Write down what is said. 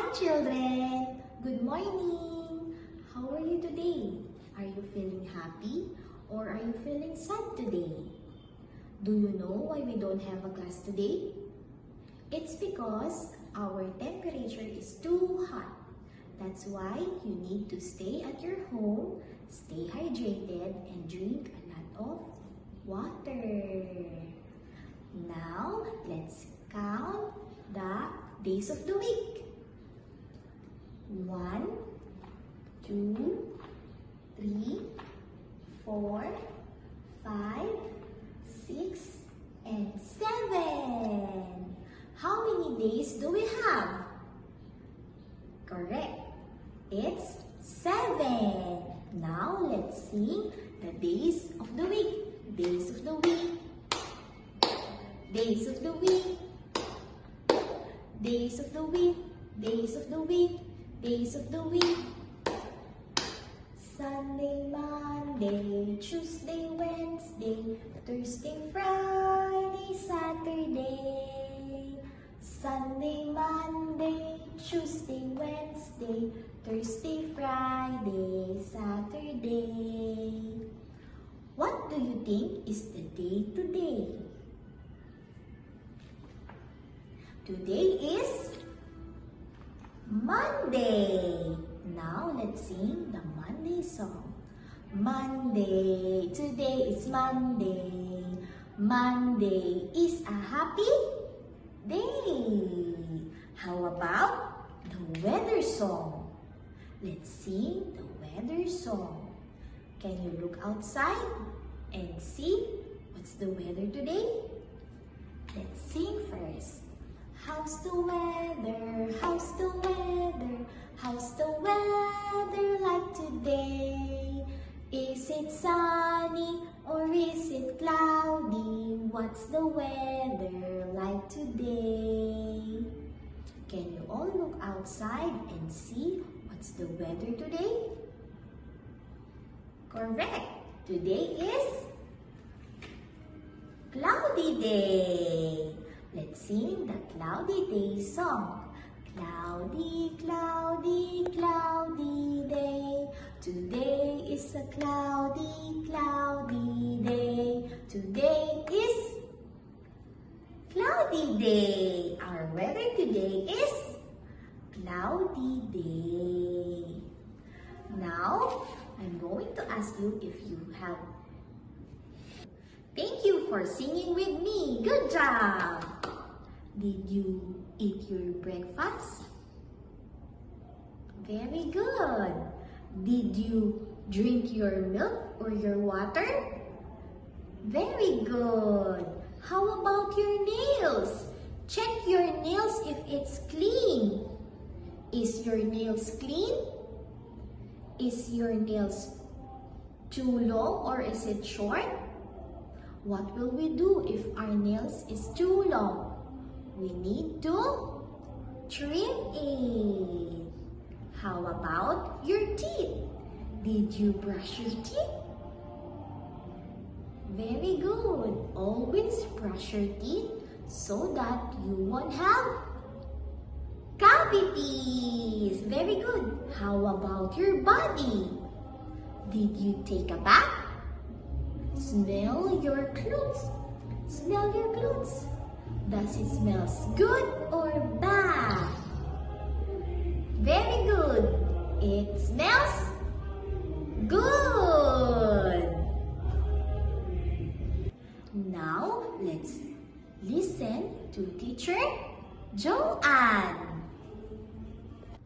Hi children! Good morning! How are you today? Are you feeling happy or are you feeling sad today? Do you know why we don't have a class today? It's because our temperature is too hot. That's why you need to stay at your home, stay hydrated, and drink a lot of water. Now, let's count the days of the week. 1, 2, 3, 4, 5, 6, and 7. How many days do we have? Correct. It's 7. Now let's see the days of the week. Days of the week. Days of the week. Days of the week. Days of the week. Days of the week. Sunday, Monday, Tuesday, Wednesday, Thursday, Friday, Saturday. Sunday, Monday, Tuesday, Wednesday, Thursday, Friday, Saturday. What do you think is the day today? Today is Monday. Now let's sing the Monday song. Monday, today is Monday. Monday is a happy day. How about the weather song? Let's sing the weather song. Can you look outside and see what's the weather today? Let's sing first. How's the weather? How's the weather? How's the weather like today? Is it sunny or is it cloudy? What's the weather like today? Can you all look outside and see what's the weather today? Correct! Today is cloudy day. Let's sing the cloudy day song. Cloudy, cloudy, cloudy day. Today is a cloudy, cloudy day. Today is cloudy day. Our weather today is cloudy day. Now, I'm going to ask you if you have. Thank you for singing with me. Good job. Did you eat your breakfast? Very good. Did you drink your milk or your water? Very good. How about your nails? Check your nails if it's clean. Is your nails clean? Is your nails too long or is it short? What will we do if our nails is too long? We need to trim it. How about your teeth? Did you brush your teeth? Very good. Always brush your teeth so that you won't have cavities. Very good. How about your body? Did you take a bath? Smell your clothes. Smell your clothes. Does it smell good or bad? Very good. It smells good. Now, let's listen to Teacher Joanne.